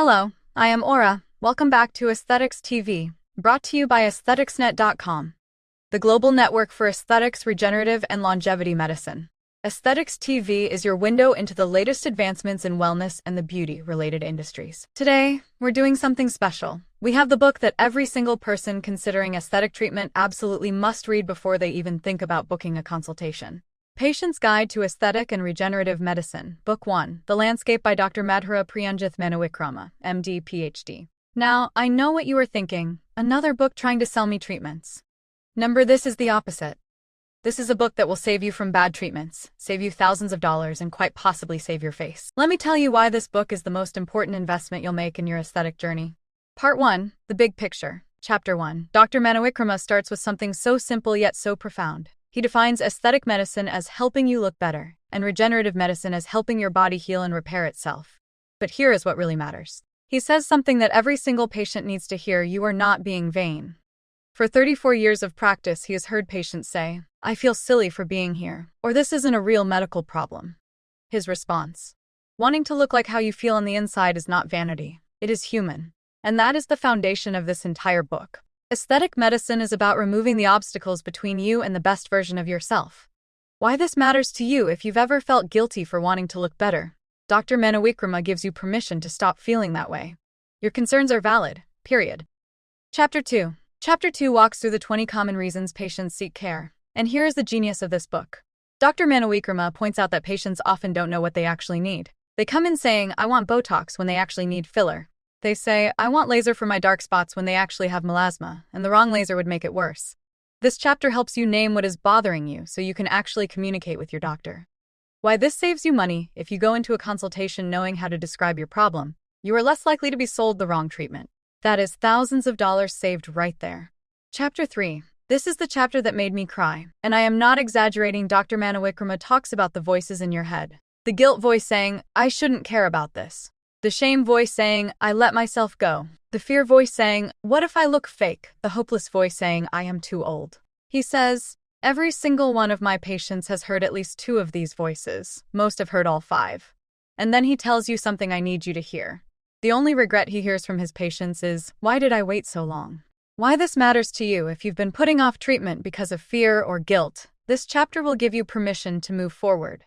Hello, I am Aura. Welcome back to Aesthetics TV, brought to you by aestheticsnet.com, the global network for aesthetics, regenerative, and longevity medicine. Aesthetics TV is your window into the latest advancements in wellness and the beauty-related industries. Today, we're doing something special. We have the book that every single person considering aesthetic treatment absolutely must read before they even think about booking a consultation. Patient's Guide to Aesthetic and Regenerative Medicine, Book 1, The Landscape by Dr. Madhura Manawickrama, MD, PhD. Now, I know what you are thinking. Another book trying to sell me treatments. This is the opposite. This is a book that will save you from bad treatments, save you thousands of dollars, and quite possibly save your face. Let me tell you why this book is the most important investment you'll make in your aesthetic journey. Part 1, The Big Picture. Chapter 1. Dr. Manawickrama starts with something so simple yet so profound. He defines aesthetic medicine as helping you look better, and regenerative medicine as helping your body heal and repair itself. But here is what really matters. He says something that every single patient needs to hear: you are not being vain. For 34 years of practice, he has heard patients say, "I feel silly for being here," or "This isn't a real medical problem." His response: wanting to look like how you feel on the inside is not vanity. It is human. And that is the foundation of this entire book. Aesthetic medicine is about removing the obstacles between you and the best version of yourself. Why this matters to you: if you've ever felt guilty for wanting to look better, Dr. Manawickrama gives you permission to stop feeling that way. Your concerns are valid, period. Chapter 2. Chapter 2 walks through the 20 common reasons patients seek care. And here is the genius of this book. Dr. Manawickrama points out that patients often don't know what they actually need. They come in saying, "I want Botox," when they actually need filler. They say, "I want laser for my dark spots," when they actually have melasma, and the wrong laser would make it worse. This chapter helps you name what is bothering you so you can actually communicate with your doctor. Why this saves you money: if you go into a consultation knowing how to describe your problem, you are less likely to be sold the wrong treatment. That is thousands of dollars saved right there. Chapter 3. This is the chapter that made me cry, and I am not exaggerating. Dr. Manawickrama talks about the voices in your head. The guilt voice saying, "I shouldn't care about this." The shame voice saying, "I let myself go." The fear voice saying, "What if I look fake?" The hopeless voice saying, "I am too old." He says, every single one of my patients has heard at least 2 of these voices. Most have heard all 5. And then he tells you something I need you to hear. The only regret he hears from his patients is, "Why did I wait so long?" Why this matters to you: if you've been putting off treatment because of fear or guilt, this chapter will give you permission to move forward.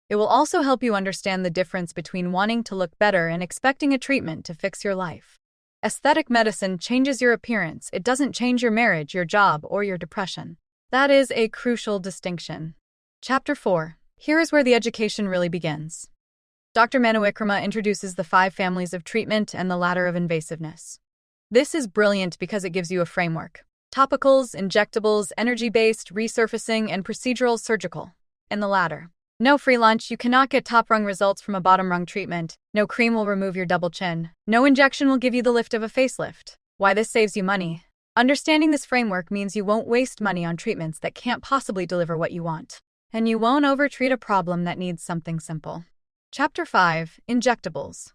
It will also help you understand the difference between wanting to look better and expecting a treatment to fix your life. Aesthetic medicine changes your appearance. It doesn't change your marriage, your job, or your depression. That is a crucial distinction. Chapter 4. Here is where the education really begins. Dr. Manawickrama introduces the 5 families of treatment and the ladder of invasiveness. This is brilliant because it gives you a framework. Topicals, injectables, energy-based, resurfacing, and procedural surgical. In the ladder. No free lunch. You cannot get top-rung results from a bottom-rung treatment. No cream will remove your double chin. No injection will give you the lift of a facelift. Why this saves you money? Understanding this framework means you won't waste money on treatments that can't possibly deliver what you want. And you won't overtreat a problem that needs something simple. Chapter 5. Injectables.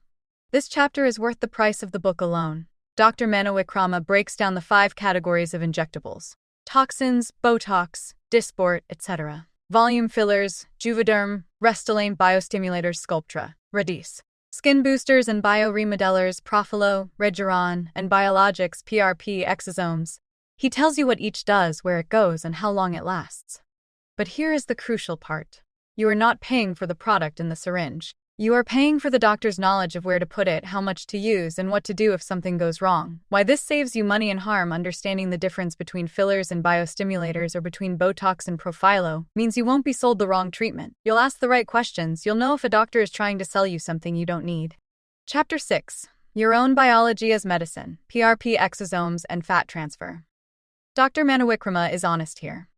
This chapter is worth the price of the book alone. Dr. Manawickrama breaks down the 5 categories of injectables: toxins, Botox, Dysport, etc. Volume fillers, Juvederm, Restylane, biostimulators, Sculptra, Radis, skin boosters and bioremodelers, Profilo, Regeneron, and biologics, PRP, exosomes. He tells you what each does, where it goes, and how long it lasts. But here is the crucial part. You are not paying for the product in the syringe. You are paying for the doctor's knowledge of where to put it, how much to use, and what to do if something goes wrong. Why this saves you money and harm: understanding the difference between fillers and biostimulators, or between Botox and Profilo, means you won't be sold the wrong treatment. You'll ask the right questions. You'll know if a doctor is trying to sell you something you don't need. Chapter 6. Your own biology as medicine, PRP, exosomes, and fat transfer. Dr. Manawickrama is honest here.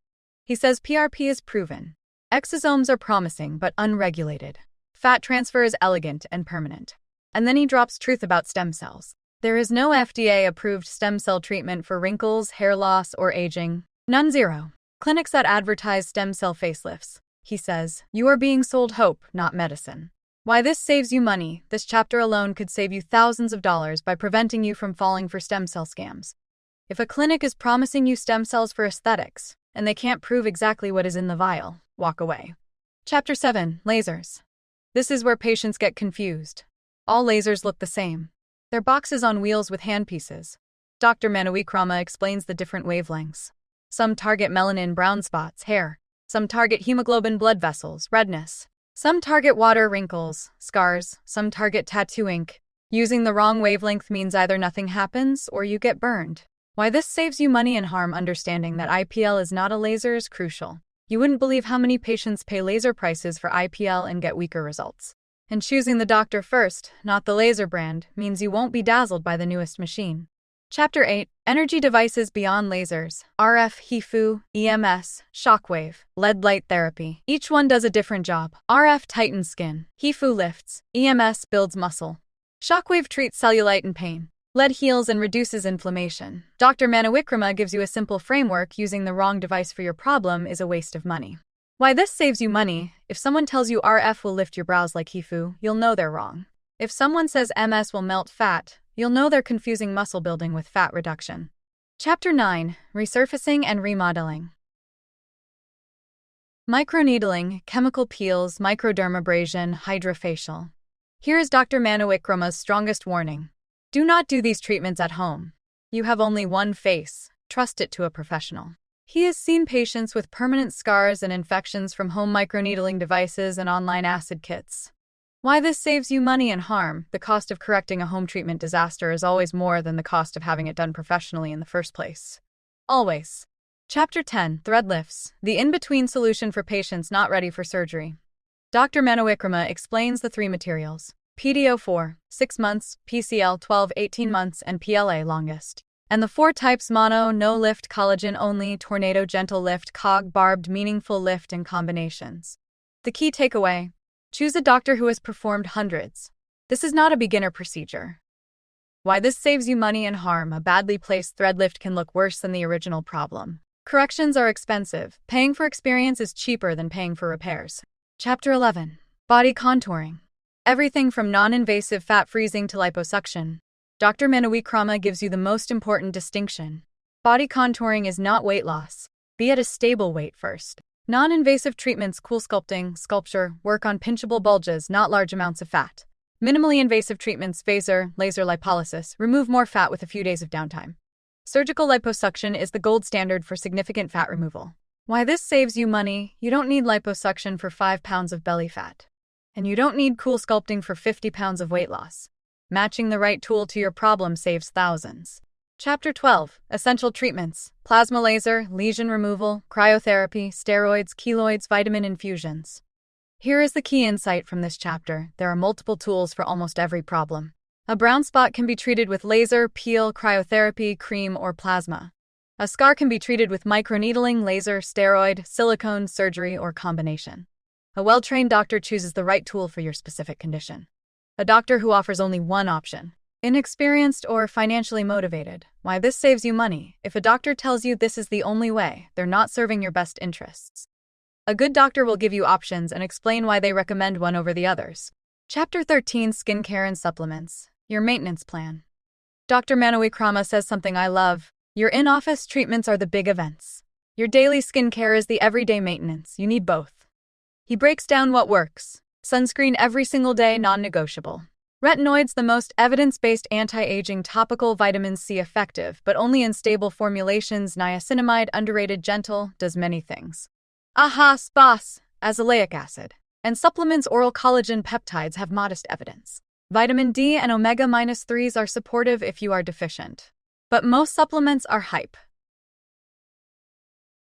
He says PRP is proven. Exosomes are promising but unregulated. Fat transfer is elegant and permanent. And then he drops truth about stem cells. There is no FDA-approved stem cell treatment for wrinkles, hair loss, or aging. None. Zero. Clinics that advertise stem cell facelifts. He says, you are being sold hope, not medicine. Why this saves you money: this chapter alone could save you thousands of dollars by preventing you from falling for stem cell scams. If a clinic is promising you stem cells for aesthetics, and they can't prove exactly what is in the vial, walk away. Chapter 7. Lasers. This is where patients get confused. All lasers look the same. They're boxes on wheels with handpieces. Dr. Manawickrama explains the different wavelengths. Some target melanin, brown spots, hair. Some target hemoglobin, blood vessels, redness. Some target water, wrinkles, scars. Some target tattoo ink. Using the wrong wavelength means either nothing happens or you get burned. Why this saves you money and harm. Understanding that IPL is not a laser is crucial. You wouldn't believe how many patients pay laser prices for IPL and get weaker results. And choosing the doctor first, not the laser brand, means you won't be dazzled by the newest machine. Chapter 8. Energy Devices Beyond Lasers. RF, HIFU, EMS, Shockwave, LED light therapy. Each one does a different job. RF tightens skin. HIFU lifts. EMS builds muscle. Shockwave treats cellulite and pain. LED heals and reduces inflammation. Dr. Manawickrama gives you a simple framework. Using the wrong device for your problem is a waste of money. Why this saves you money. If someone tells you RF will lift your brows like HIFU, you'll know they're wrong. If someone says MS will melt fat, you'll know they're confusing muscle building with fat reduction. Chapter 9. Resurfacing and Remodeling. Microneedling, chemical peels, microdermabrasion, hydrofacial. Here is Dr. Manawickrama's strongest warning. Do not do these treatments at home. You have only one face. Trust it to a professional. He has seen patients with permanent scars and infections from home microneedling devices and online acid kits. Why this saves you money and harm. The cost of correcting a home treatment disaster is always more than the cost of having it done professionally in the first place. Always. Chapter 10. Thread lifts. The in-between solution for patients not ready for surgery. Dr. Manawickrama explains the three materials. PDO4, 6 months, PCL 12, 18 months, and PLA longest. And the 4 types: mono, no lift, collagen only, tornado, gentle lift, cog, barbed, meaningful lift, and combinations. The key takeaway: choose a doctor who has performed hundreds. This is not a beginner procedure. Why this saves you money and harm. A badly placed thread lift can look worse than the original problem. Corrections are expensive. Paying for experience is cheaper than paying for repairs. Chapter 11. Body contouring. Everything from non-invasive fat freezing to liposuction. Dr. Manawickrama gives you the most important distinction. Body contouring is not weight loss. Be at a stable weight first. Non-invasive treatments: cool sculpting, sculpture, work on pinchable bulges, not large amounts of fat. Minimally invasive treatments: phaser, laser lipolysis, remove more fat with a few days of downtime. Surgical liposuction is the gold standard for significant fat removal. Why this saves you money. You don't need liposuction for 5 pounds of belly fat. And you don't need cool sculpting for 50 pounds of weight loss. Matching the right tool to your problem saves thousands. Chapter 12. Essential treatments: plasma laser, lesion removal, cryotherapy, steroids, keloids, vitamin infusions. Here is the key insight from this chapter. There are multiple tools for almost every problem. A brown spot can be treated with laser, peel, cryotherapy, cream, or plasma. A scar can be treated with microneedling, laser, steroid, silicone, surgery, or combination. A well-trained doctor chooses the right tool for your specific condition. A doctor who offers only one option: inexperienced or financially motivated. Why this saves you money. If a doctor tells you this is the only way, they're not serving your best interests. A good doctor will give you options and explain why they recommend one over the others. Chapter 13. Skincare and supplements. Your maintenance plan. Dr. Manawickrama says something I love. Your in-office treatments are the big events. Your daily skincare is the everyday maintenance. You need both. He breaks down what works. Sunscreen every single day, non-negotiable. Retinoids, the most evidence-based anti-aging topical. Vitamin C, effective, but only in stable formulations. Niacinamide, underrated, gentle, does many things. Spas, azelaic acid. And supplements: oral collagen peptides have modest evidence. Vitamin D and omega-3s are supportive if you are deficient. But most supplements are hype.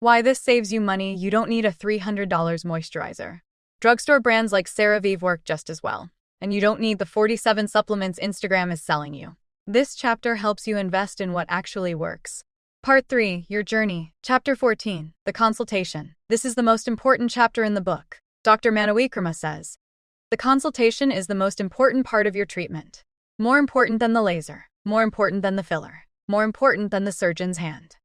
Why this saves you money. You don't need a $300 moisturizer. Drugstore brands like CeraVe work just as well. And you don't need the 47 supplements Instagram is selling you. This chapter helps you invest in what actually works. Part 3. Your journey. Chapter 14. The consultation. This is the most important chapter in the book. Dr. Manawickrama says, the consultation is the most important part of your treatment. More important than the laser. More important than the filler. More important than the surgeon's hand.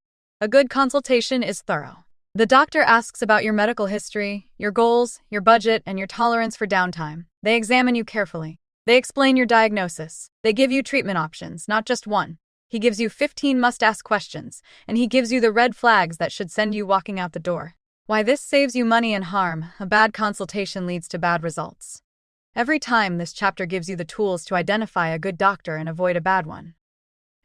A good consultation is thorough. The doctor asks about your medical history, your goals, your budget, and your tolerance for downtime. They examine you carefully. They explain your diagnosis. They give you treatment options, not just one. He gives you 15 must-ask questions, and he gives you the red flags that should send you walking out the door. Why this saves you money and harm. A bad consultation leads to bad results. Every time, this chapter gives you the tools to identify a good doctor and avoid a bad one.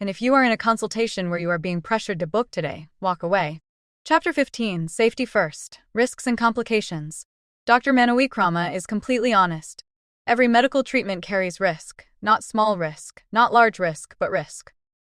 And if you are in a consultation where you are being pressured to book today, walk away. Chapter 15, Safety First, Risks and Complications. Dr. Manawickrama is completely honest. Every medical treatment carries risk, not small risk, not large risk, but risk.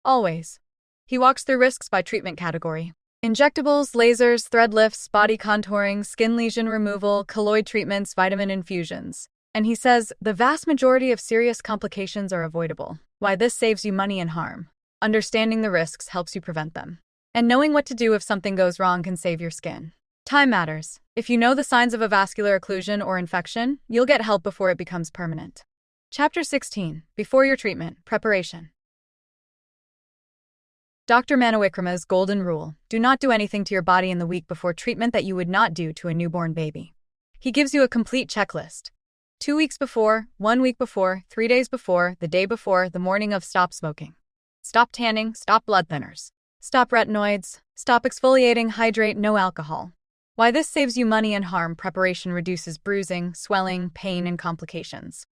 Always. He walks through risks by treatment category. Injectables, lasers, thread lifts, body contouring, skin lesion removal, colloid treatments, vitamin infusions. And he says, the vast majority of serious complications are avoidable. Why this saves you money and harm. Understanding the risks helps you prevent them. And knowing what to do if something goes wrong can save your skin. Time matters. If you know the signs of a vascular occlusion or infection, you'll get help before it becomes permanent. Chapter 16, Before Your Treatment, Preparation. Dr. Manawickrama's golden rule: do not do anything to your body in the week before treatment that you would not do to a newborn baby. He gives you a complete checklist. 2 weeks before, 1 week before, 3 days before, the day before, the morning of: stop smoking. Stop tanning, stop blood thinners. Stop retinoids, stop exfoliating, hydrate, no alcohol. Why this saves you money and harm: preparation reduces bruising, swelling, pain, and complications.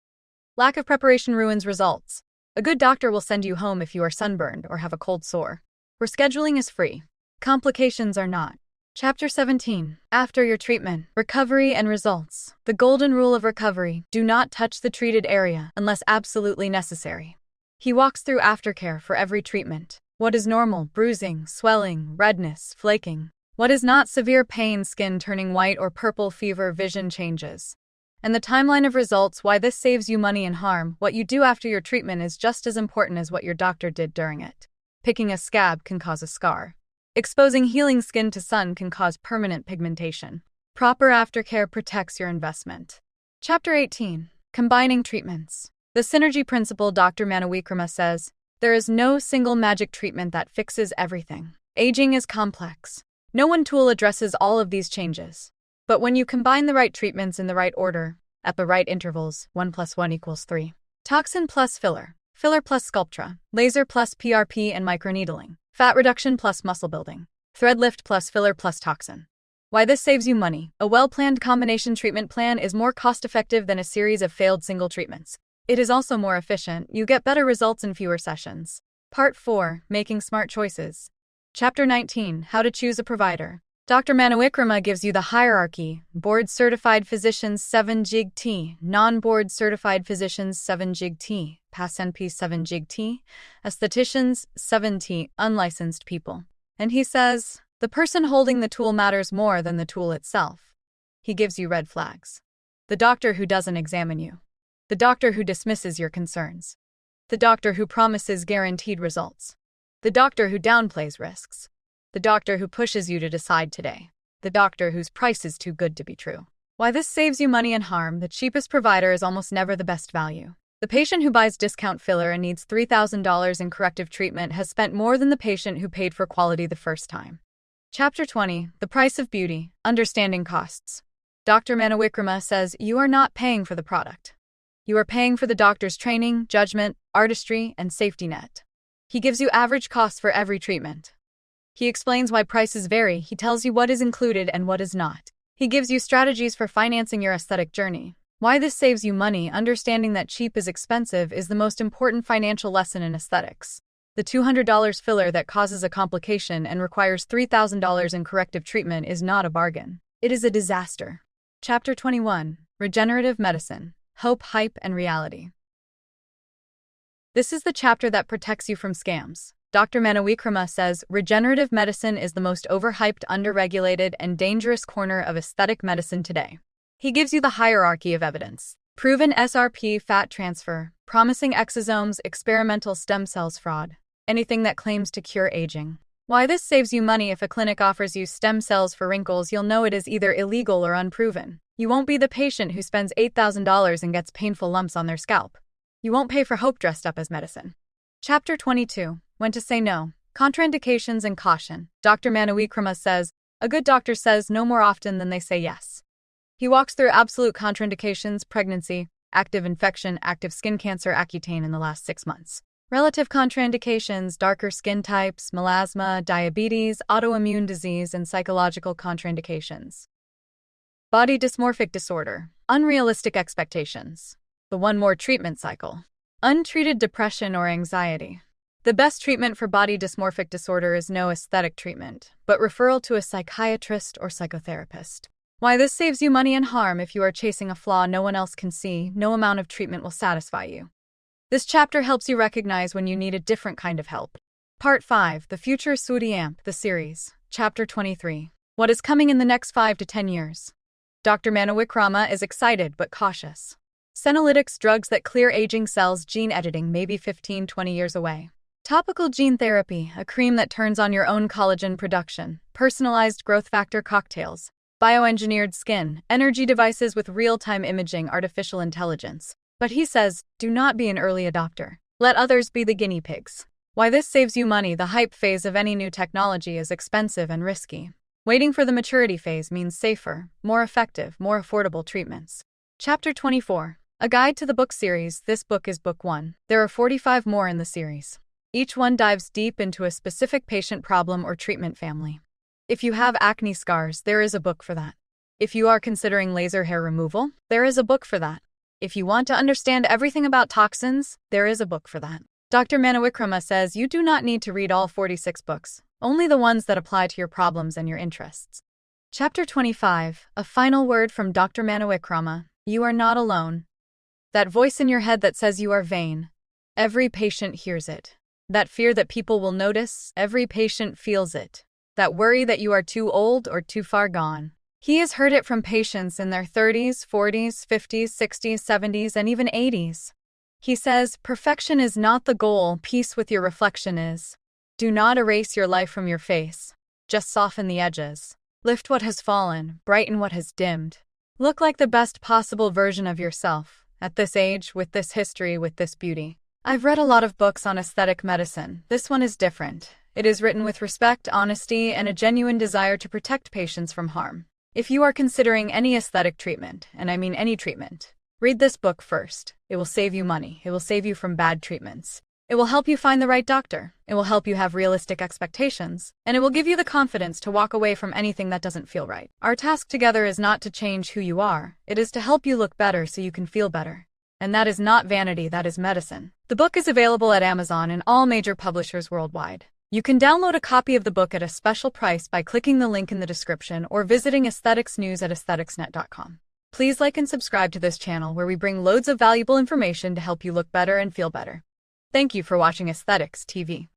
Lack of preparation ruins results. A good doctor will send you home if you are sunburned or have a cold sore. Rescheduling is free. Complications are not. Chapter 17, After Your Treatment, Recovery and Results. The golden rule of recovery: do not touch the treated area unless absolutely necessary. He walks through aftercare for every treatment. What is normal: bruising, swelling, redness, flaking. What is not: severe pain, skin turning white or purple, fever, vision changes. And the timeline of results: why this saves you money and harm. What you do after your treatment is just as important as what your doctor did during it. Picking a scab can cause a scar. Exposing healing skin to sun can cause permanent pigmentation. Proper aftercare protects your investment. Chapter 18, Combining Treatments. The synergy principle. Dr. Manawickrama says, there is no single magic treatment that fixes everything. Aging is complex. No one tool addresses all of these changes. But when you combine the right treatments in the right order, at the right intervals, 1 + 1 = 3. Toxin plus filler, filler plus Sculptra, laser plus PRP and microneedling, fat reduction plus muscle building, thread lift plus filler plus toxin. Why this saves you money. A well-planned combination treatment plan is more cost-effective than a series of failed single treatments. It is also more efficient. You get better results in fewer sessions. Part 4, Making Smart Choices. Chapter 19, How to Choose a Provider. Dr. Manawickrama gives you the hierarchy: board-certified physicians 7 Jig T, non-board certified physicians 7 Jig T, PASNP 7 Jig T, aestheticians 7 T, unlicensed people. And he says, the person holding the tool matters more than the tool itself. He gives you red flags. The doctor who doesn't examine you. The doctor who dismisses your concerns. The doctor who promises guaranteed results. The doctor who downplays risks. The doctor who pushes you to decide today. The doctor whose price is too good to be true. Why this saves you money and harm. The cheapest provider is almost never the best value. The patient who buys discount filler and needs $3,000 in corrective treatment has spent more than the patient who paid for quality the first time. Chapter 20, The Price of Beauty, Understanding Costs. Dr. Manawickrama says you are not paying for the product. You are paying for the doctor's training, judgment, artistry, and safety net. He gives you average costs for every treatment. He explains why prices vary. He tells you what is included and what is not. He gives you strategies for financing your aesthetic journey. Why this saves you money. Understanding that cheap is expensive is the most important financial lesson in aesthetics. The $200 filler that causes a complication and requires $3,000 in corrective treatment is not a bargain. It is a disaster. Chapter 21, Regenerative Medicine, Hope, Hype, and Reality. This is the chapter that protects you from scams. Dr. Manawickrama says regenerative medicine is the most overhyped, underregulated, and dangerous corner of aesthetic medicine today. He gives you the hierarchy of evidence: proven SRP, fat transfer, promising exosomes, experimental stem cells, fraud, anything that claims to cure aging. Why this saves you money. If a clinic offers you stem cells for wrinkles, you'll know it is either illegal or unproven. You won't be the patient who spends $8,000 and gets painful lumps on their scalp. You won't pay for hope dressed up as medicine. Chapter 22, When to Say No, Contraindications and Caution. Dr. Manawickrama says, a good doctor says no more often than they say yes. He walks through absolute contraindications: pregnancy, active infection, active skin cancer, Accutane in the last 6 months. Relative contraindications: darker skin types, melasma, diabetes, autoimmune disease, and psychological contraindications. Body dysmorphic disorder, unrealistic expectations. The one more treatment cycle. Untreated depression or anxiety. The best treatment for body dysmorphic disorder is no aesthetic treatment, but referral to a psychiatrist or psychotherapist. Why this saves you money and harm if you are chasing a flaw no one else can see, no amount of treatment will satisfy you. This chapter helps you recognize when you need a different kind of help. Part 5, The Future Amp, the series. Chapter 23. What is coming in the next 5 to 10 years? Dr. Manawickrama is excited but cautious. Senolytics drugs that clear aging cells, gene editing may be 15-20 years away. Topical gene therapy, a cream that turns on your own collagen production, personalized growth factor cocktails, bioengineered skin, energy devices with real-time imaging, artificial intelligence. But he says, do not be an early adopter. Let others be the guinea pigs. Why this saves you money? The hype phase of any new technology is expensive and risky. Waiting for the maturity phase means safer, more effective, more affordable treatments. Chapter 24. A Guide to the Book Series. This book is book 1. There are 45 more in the series. Each one dives deep into a specific patient problem or treatment family. If you have acne scars, there is a book for that. If you are considering laser hair removal, there is a book for that. If you want to understand everything about toxins, there is a book for that. Dr. Manawickrama says you do not need to read all 46 books, only the ones that apply to your problems and your interests. Chapter 25. A final word from Dr. Manawickrama. You are not alone. That voice in your head that says you are vain. Every patient hears it. That fear that people will notice, every patient feels it. That worry that you are too old or too far gone. He has heard it from patients in their 30s, 40s, 50s, 60s, 70s, and even 80s. He says, perfection is not the goal, peace with your reflection is. Do not erase your life from your face. Just soften the edges. Lift what has fallen, brighten what has dimmed. Look like the best possible version of yourself, at this age, with this history, with this beauty. I've read a lot of books on aesthetic medicine. This one is different. It is written with respect, honesty, and a genuine desire to protect patients from harm. If you are considering any aesthetic treatment, and I mean any treatment, read this book first. It will save you money. It will save you from bad treatments. It will help you find the right doctor. It will help you have realistic expectations. And it will give you the confidence to walk away from anything that doesn't feel right. Our task together is not to change who you are. It is to help you look better so you can feel better. And that is not vanity, that is medicine. The book is available at Amazon and all major publishers worldwide. You can download a copy of the book at a special price by clicking the link in the description or visiting Aesthetics News at aestheticsnet.com. Please like and subscribe to this channel where we bring loads of valuable information to help you look better and feel better. Thank you for watching Aesthetics TV.